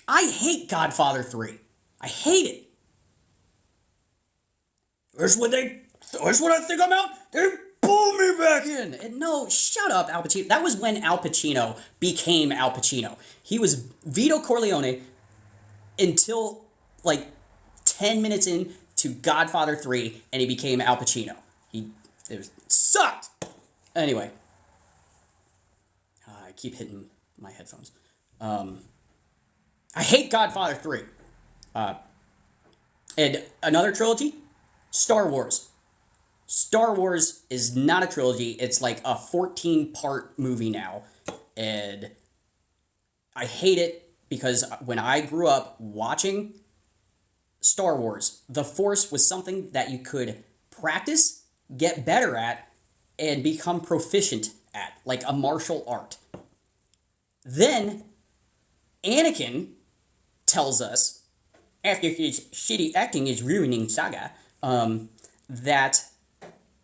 A: I hate Godfather 3. I hate it. Here's what I think I'm out. They pull me back in. And no, shut up, Al Pacino. That was when Al Pacino became Al Pacino. He was Vito Corleone until, like, 10 minutes into Godfather 3, and he became Al Pacino. It sucked. Anyway. I keep hitting my headphones. I hate Godfather 3. And another trilogy, Star Wars. Star Wars is not a trilogy. It's like a 14-part movie now. And I hate it because when I grew up watching Star Wars, the Force was something that you could practice, get better at, and become proficient at, like a martial art. Then Anakin tells us, after his shitty acting is ruining Saga, that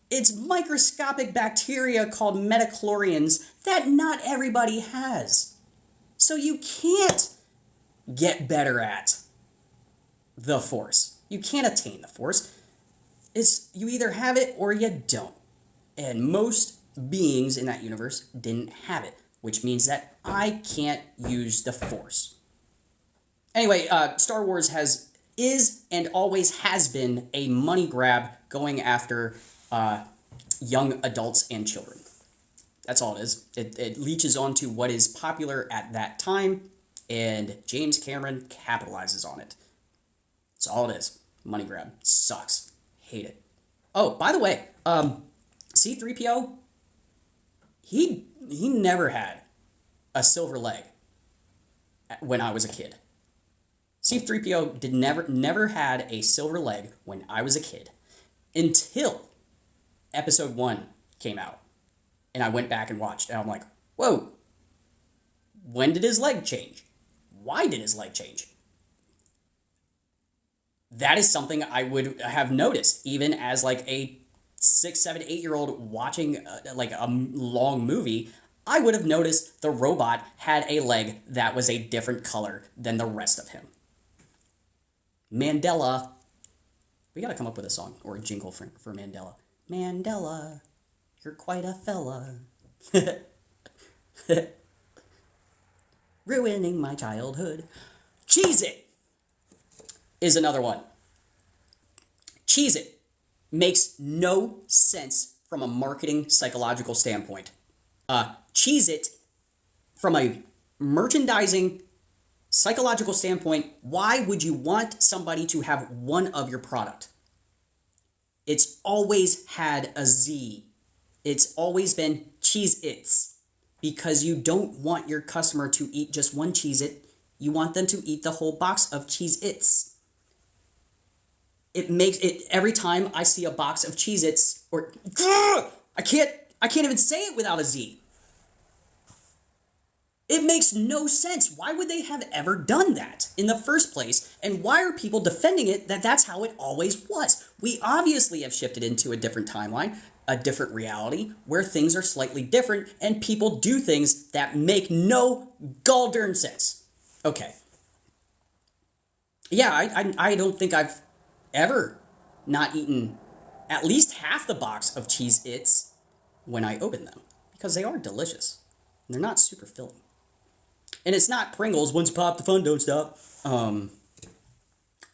A: it's microscopic bacteria called metachlorians that not everybody has. So you can't get better at the Force. You can't attain the Force. You either have it or you don't. And most beings in that universe didn't have it, which means that I can't use the Force. Anyway, Star Wars is and always has been a money grab going after young adults and children. That's all it is. It leeches onto what is popular at that time, and James Cameron capitalizes on it. That's all it is. Money grab. Sucks. Hate it. Oh, by the way, C-3PO, he never had a silver leg when I was a kid. C-3PO never had a silver leg when I was a kid until Episode 1 came out. And I went back and watched, and I'm like, whoa, when did his leg change? Why did his leg change? That is something I would have noticed, even as like a 6, 7, 8-year-old watching like a long movie. I would have noticed the robot had a leg that was a different color than the rest of him. Mandela. We gotta come up with a song or a jingle for Mandela. Mandela, you're quite a fella. Ruining my childhood. Cheez-It is another one. Cheez-It makes no sense from a marketing psychological standpoint. Cheez-It, from a merchandising psychological standpoint, why would you want somebody to have one of your product? It's always had a Z. It's always been Cheez-Its, because you don't want your customer to eat just one Cheez-It. You want them to eat the whole box of Cheez-Its. It makes it every time I see a box of Cheez-Its, or I can't even say it without a Z. It makes no sense. Why would they have ever done that in the first place? And why are people defending it that that's how it always was? We obviously have shifted into a different timeline, a different reality, where things are slightly different and people do things that make no gall-darn sense. Okay. Yeah, I don't think I've ever not eaten at least half the box of Cheez-Its when I open them, because they are delicious. And they're not super filling. And it's not Pringles, once you pop, the fun don't stop.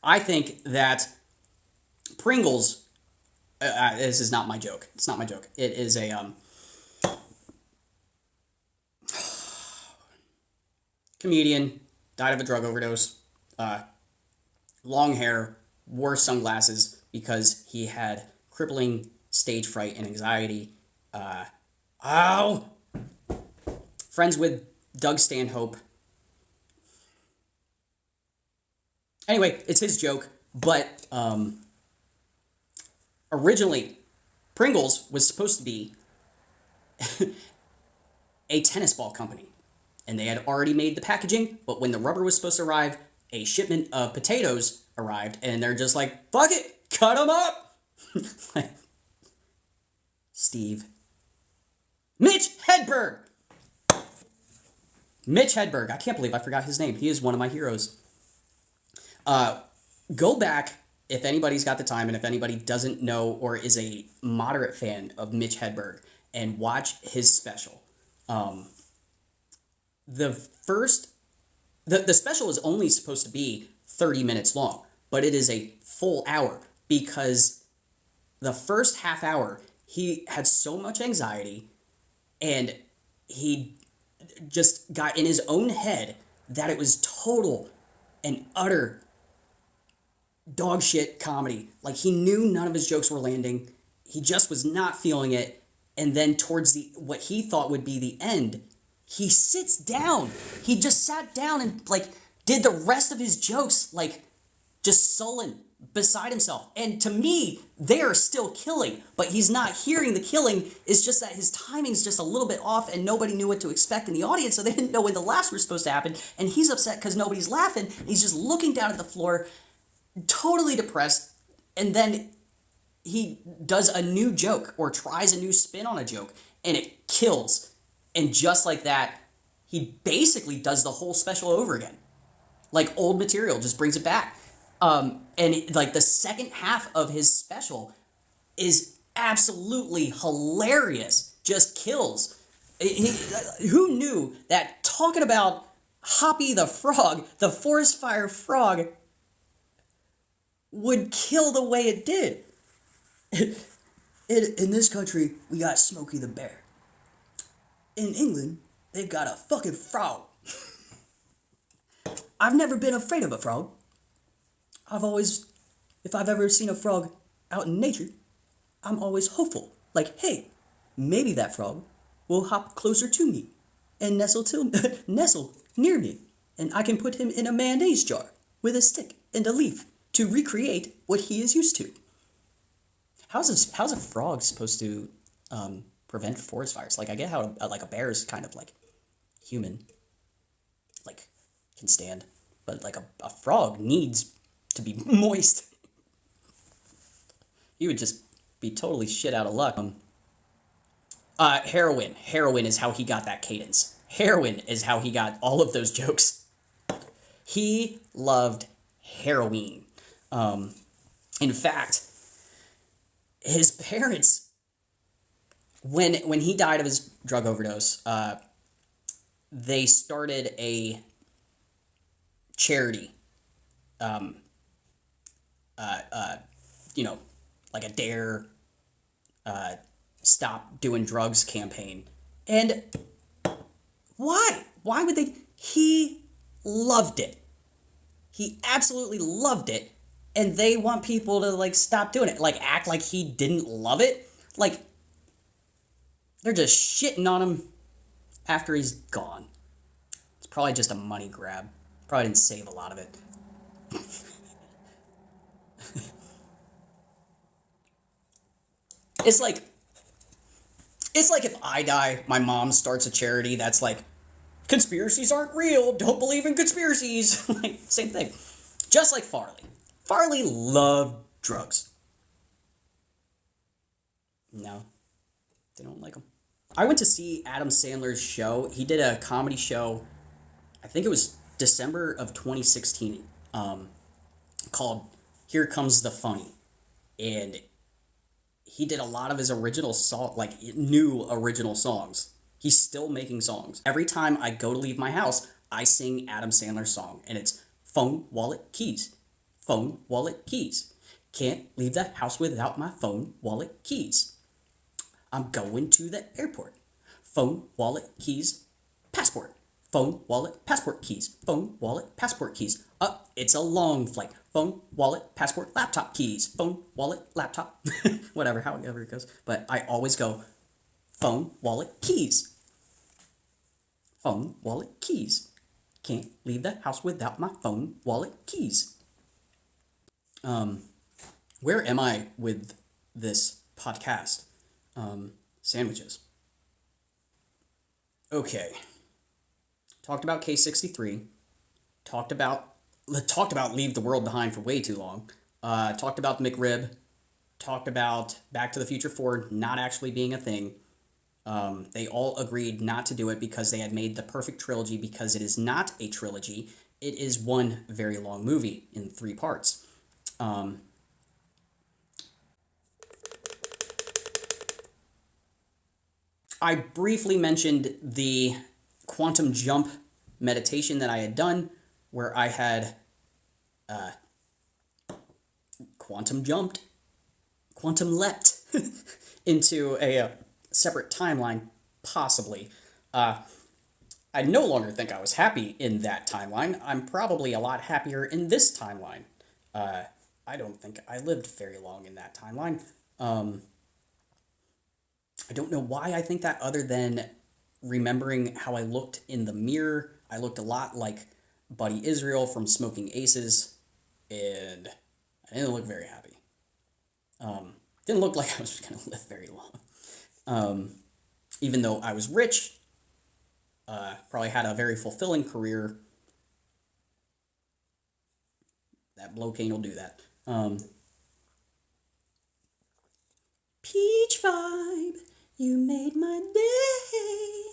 A: I think that Pringles, this is not my joke. It's not my joke. It is a comedian, died of a drug overdose, long hair, wore sunglasses because he had crippling stage fright and anxiety. Friends with Doug Stanhope. Anyway, it's his joke, but originally, Pringles was supposed to be a tennis ball company, and they had already made the packaging, but when the rubber was supposed to arrive, a shipment of potatoes arrived, and they're just like, fuck it, cut them up! Steve. Mitch Hedberg! Mitch Hedberg. I can't believe I forgot his name. He is one of my heroes. Go back, if anybody's got the time, and if anybody doesn't know or is a moderate fan of Mitch Hedberg, and watch his special. The special is only supposed to be 30 minutes long, but it is a full hour, because the first half hour, he had so much anxiety, and he just got in his own head that it was total and utter dog shit comedy. Like, he knew none of his jokes were landing. He just was not feeling it. And then towards what he thought would be the end, he sits down. He just sat down and like did the rest of his jokes like just sullen beside himself. And to me, they are still killing, but he's not hearing the killing. It's just that his timing's just a little bit off and nobody knew what to expect in the audience, so they didn't know when the laughs were supposed to happen. And he's upset because nobody's laughing. He's just looking down at the floor, totally depressed. And then he does a new joke or tries a new spin on a joke and it kills. And just like that, he basically does the whole special over again. Like old material, just brings it back. Like the second half of his special is absolutely hilarious. Just kills. Who knew that talking about Hoppy the Frog, the forest fire frog, would kill the way it did? In this country, we got Smokey the Bear. In England, they've got a fucking frog. I've never been afraid of a frog. If I've ever seen a frog out in nature, I'm always hopeful. Like, hey, maybe that frog will hop closer to me and nestle near me, and I can put him in a mayonnaise jar with a stick and a leaf to recreate what he is used to. How's a frog supposed to prevent forest fires? Like, I get how a bear is kind of like human, like can stand, but like a frog needs to be moist. He would just be totally shit out of luck. Heroin. Heroin is how he got that cadence. Heroin is how he got all of those jokes. He loved heroin. In fact, his parents, when he died of his drug overdose, they started a charity. Like a Dare, Stop Doing Drugs campaign. And why? Why would they? He loved it. He absolutely loved it. And they want people to, like, stop doing it. Like, act like he didn't love it. Like, they're just shitting on him after he's gone. It's probably just a money grab. Probably didn't save a lot of it. It's like if I die, my mom starts a charity that's like, conspiracies aren't real, don't believe in conspiracies. Like, same thing. Just like Farley. Farley loved drugs. No, they don't like them. I went to see Adam Sandler's show. He did a comedy show, I think it was December of 2016, called Here Comes the Funny. And he did a lot of his original new original songs. He's still making songs. Every time I go to leave my house, I sing Adam Sandler's song, and it's phone, wallet, keys. Phone, wallet, keys. Can't leave the house without my phone, wallet, keys. I'm going to the airport. Phone, wallet, keys, passport. Phone, wallet, passport, keys. Phone, wallet, passport, keys. It's a long flight. Phone, wallet, passport, laptop, keys. Phone, wallet, laptop. Whatever, however it goes. But I always go, phone, wallet, keys. Phone, wallet, keys. Can't leave the house without my phone, wallet, keys. Where am I with this podcast? Sandwiches. Okay. Talked about K63. Talked about Leave the World Behind for way too long. Talked about the McRib. Talked about Back to the Future 4 not actually being a thing. They all agreed not to do it because they had made the perfect trilogy, because it is not a trilogy. It is one very long movie in 3 parts. I briefly mentioned the quantum jump meditation that I had done, where I had quantum leapt into a separate timeline, possibly. I no longer think I was happy in that timeline. I'm probably a lot happier in this timeline. I don't think I lived very long in that timeline. Um, I don't know why I think that, other than remembering how I looked in the mirror. I looked a lot like Buddy Israel from Smoking Aces, and I didn't look very happy. Um, didn't look like I was going to live very long. Um, Even though I was rich, probably had a very fulfilling career. That blow cane will do that. Peach vibe, you made my day.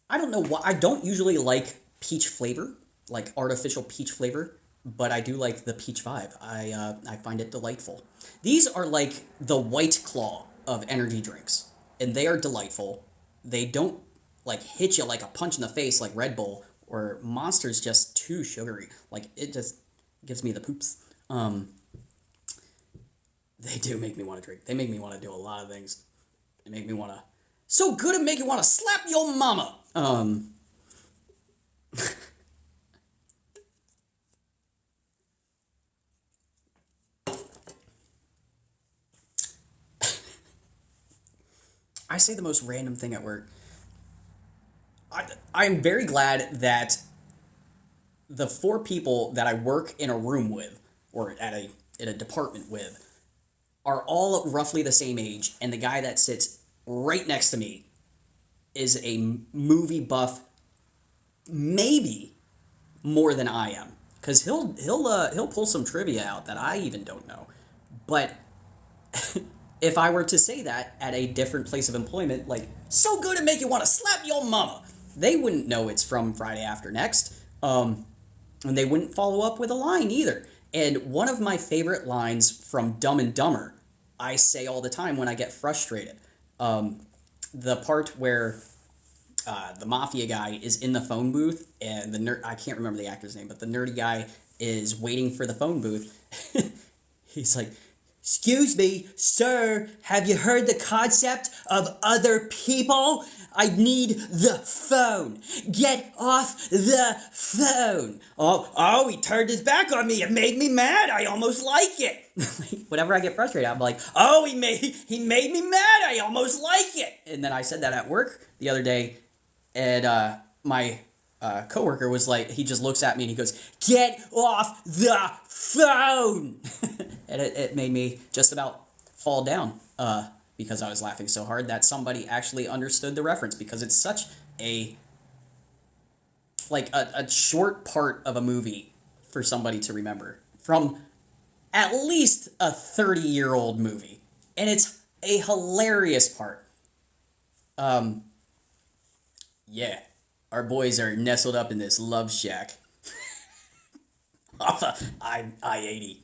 A: I don't know why. I don't usually like peach flavor, like artificial peach flavor, but I do like the peach vibe. I find it delightful. These are like the White Claw of energy drinks, and they are delightful. They don't like hit you like a punch in the face like Red Bull, or Monster's just too sugary. Like it just gives me the poops. They do make me want to drink. They make me want to do a lot of things. They make me want to, so good at making me want to slap your mama. I say the most random thing at work. I'm very glad that the four people that I work in a room with, or at a in a department with, are all roughly the same age, and the guy that sits right next to me is a movie buff, maybe more than I am, because he'll pull some trivia out that I even don't know. But if I were to say that at a different place of employment, like, so good at make you want to slap your mama, they wouldn't know it's from Friday After Next. And they wouldn't follow up with a line either. And one of my favorite lines from Dumb and Dumber, I say all the time when I get frustrated. The part where the mafia guy is in the phone booth, and the nerd, I can't remember the actor's name, but the nerdy guy is waiting for the phone booth. He's like, "Excuse me, sir, have you heard the concept of other people? I need the phone. Get off the phone." Oh, he turned his back on me. It made me mad. I almost like it. Whenever I get frustrated, I'm like, oh, he made me mad. I almost like it. And then I said that at work the other day, and my coworker was like, he just looks at me and he goes, "Get off the phone." And it made me just about fall down because I was laughing so hard that somebody actually understood the reference, because it's such a a short part of a movie for somebody to remember from at least a 30-year-old movie, and it's a hilarious part. Yeah, our boys are nestled up in this love shack off of I-80.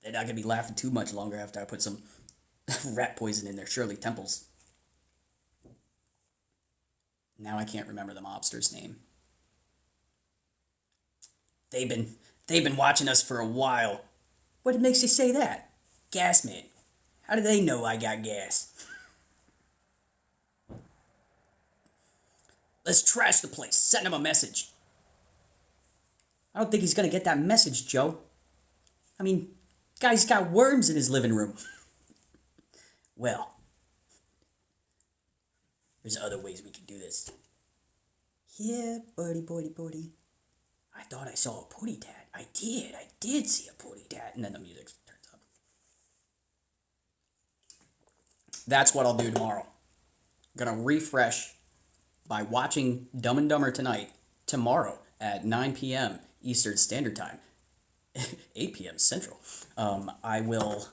A: They're not gonna be laughing too much longer after I put some rat poison in their Shirley Temples. Now I can't remember the mobster's name. They've been watching us for a while. What makes you say that? Gas man. How do they know I got gas? Let's trash the place. Send him a message. I don't think he's gonna get that message, Joe. I mean, guy's got worms in his living room. Well, there's other ways we can do this. Yeah, buddy. I thought I saw a pooty tat. I did see a pooty tat. And then the music turns up. That's what I'll do tomorrow. I'm gonna refresh by watching Dumb and Dumber tonight, tomorrow at 9 p.m. Eastern Standard Time, 8 p.m. Central. I will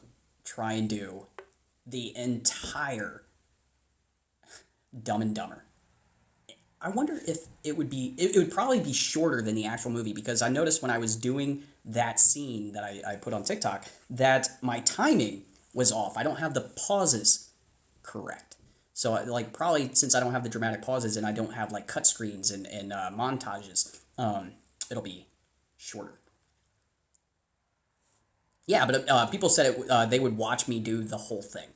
A: try and do the entire Dumb and Dumber. I wonder if it would probably be shorter than the actual movie, because I noticed when I was doing that scene that I put on TikTok that my timing was off. I don't have the pauses correct. So probably since I don't have the dramatic pauses and I don't have like cut screens and montages, it'll be shorter. Yeah, but people said they would watch me do the whole thing.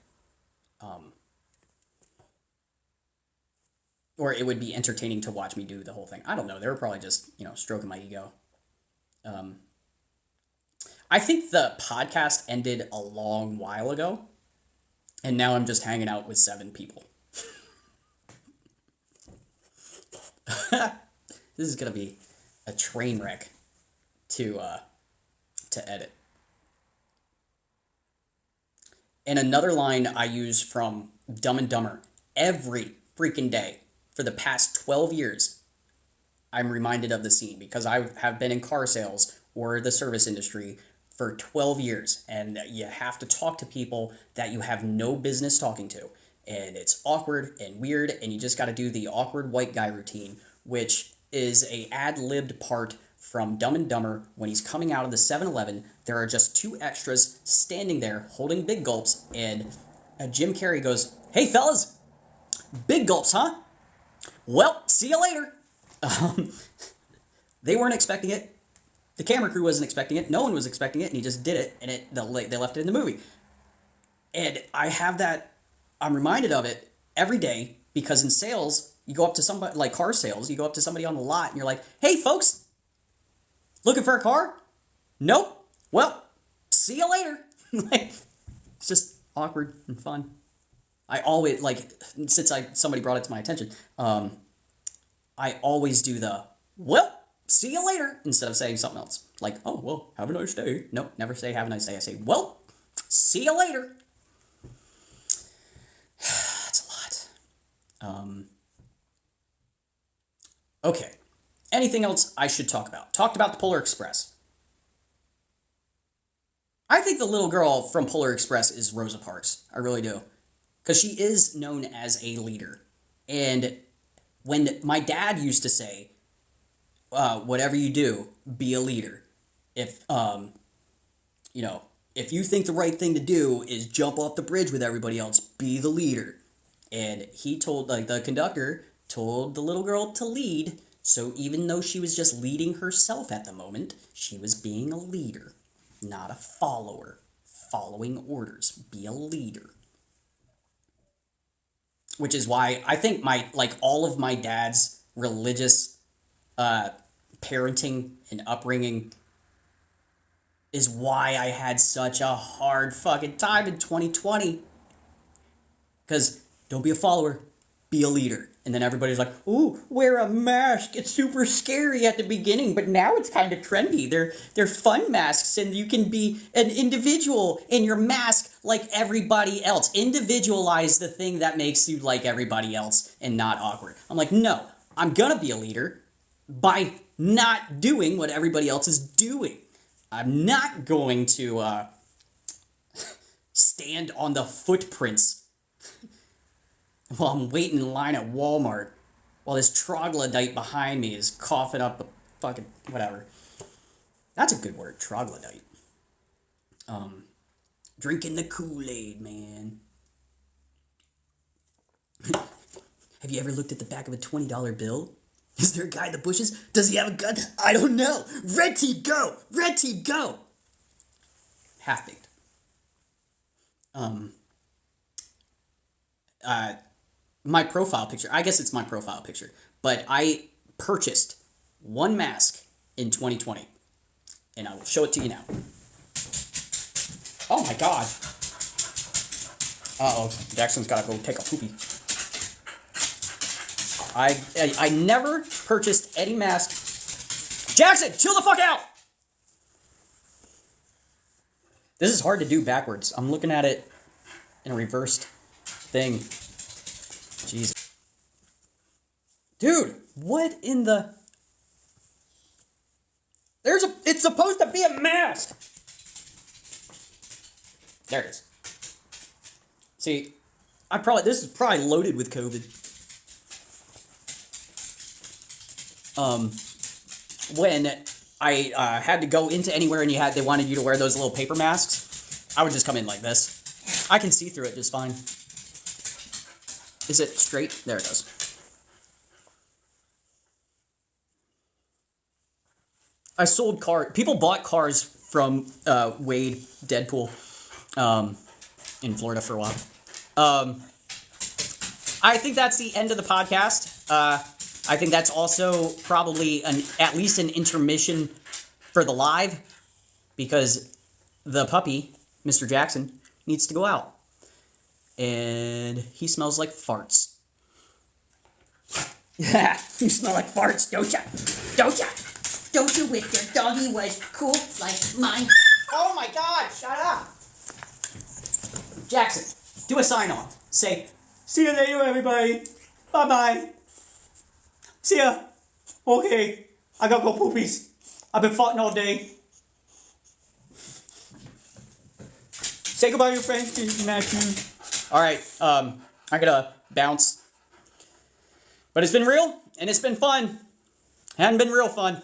A: Or it would be entertaining to watch me do the whole thing. I don't know. They were probably just, stroking my ego. I think the podcast ended a long while ago, and now I'm just hanging out with 7 people. This is gonna be a train wreck to edit. And another line I use from Dumb and Dumber every freaking day for the past 12 years, I'm reminded of the scene because I have been in car sales or the service industry for 12 years, and you have to talk to people that you have no business talking to. And it's awkward and weird, and you just got to do the awkward white guy routine, which is a ad-libbed part from Dumb and Dumber when he's coming out of the 7-Eleven. There are just 2 extras standing there holding big gulps, and Jim Carrey goes, "Hey fellas, big gulps, huh? Well, see you later." They weren't expecting it. The camera crew wasn't expecting it. No one was expecting it, and he just did it, and they left it in the movie. And I'm reminded of it every day because in sales, you go up to somebody, like car sales, you go up to somebody on the lot, and you're like, "Hey folks, looking for a car? Nope. Well, see you later." It's just awkward and fun. I always, since somebody brought it to my attention, I always do the, "Well, see you later," instead of saying something else. Like, "Oh, well, have a nice day." No, never say have a nice day. I say, "Well, see you later." That's a lot. Okay. Anything else I should talk about? Talked about the Polar Express. I think the little girl from Polar Express is Rosa Parks. I really do. Because she is known as a leader. And when my dad used to say, whatever you do, be a leader. If you think the right thing to do is jump off the bridge with everybody else, be the leader. And he told, the conductor told the little girl to lead. So even though she was just leading herself at the moment, she was being a leader, not a follower. Following orders. Be a leader. Which is why I think all of my dad's religious parenting and upbringing is why I had such a hard fucking time in 2020. Because don't be a follower, be a leader. And then everybody's like, "Ooh, wear a mask. It's super scary at the beginning, but now it's kind of trendy. They're fun masks, and you can be an individual in your mask like everybody else. Individualize the thing that makes you like everybody else and not awkward." I'm like, no, I'm gonna be a leader by not doing what everybody else is doing. I'm not going to stand on the footprints while I'm waiting in line at Walmart while this troglodyte behind me is coughing up a fucking whatever. That's a good word, troglodyte. Drinking the Kool-Aid, man. Have you ever looked at the back of a $20 bill? Is there a guy in the bushes? Does he have a gun? I don't know. Red team, go! Red team, go! Half-baked. My profile picture, I guess it's my profile picture, but I purchased one mask in 2020, and I will show it to you now. Oh my god. Uh-oh, Jackson's gotta go take a poopy. I never purchased any mask. Jackson, chill the fuck out! This is hard to do backwards. I'm looking at it in a reversed thing. Jesus. Dude, what in the... It's supposed to be a mask! There it is. See, this is probably loaded with COVID. When I had to go into anywhere and they wanted you to wear those little paper masks, I would just come in like this. I can see through it just fine. Is it straight? There it goes. I sold cars. People bought cars from Wade, Deadpool, in Florida for a while. I think that's the end of the podcast. I think that's also probably at least an intermission for the live because the puppy, Mr. Jackson, needs to go out. And he smells like farts. Yeah, you smell like farts, don't ya? Don't ya? Don't you wish your doggy was cool like mine? Oh my God, shut up. Jackson, do a sign off. Say, see you later, everybody. Bye-bye. See ya. Okay, I gotta go poopies. I've been farting all day. Say goodbye to your friends, Matthew. All right, I'm gonna bounce. But it's been real, and it's been fun. Hadn't been real fun.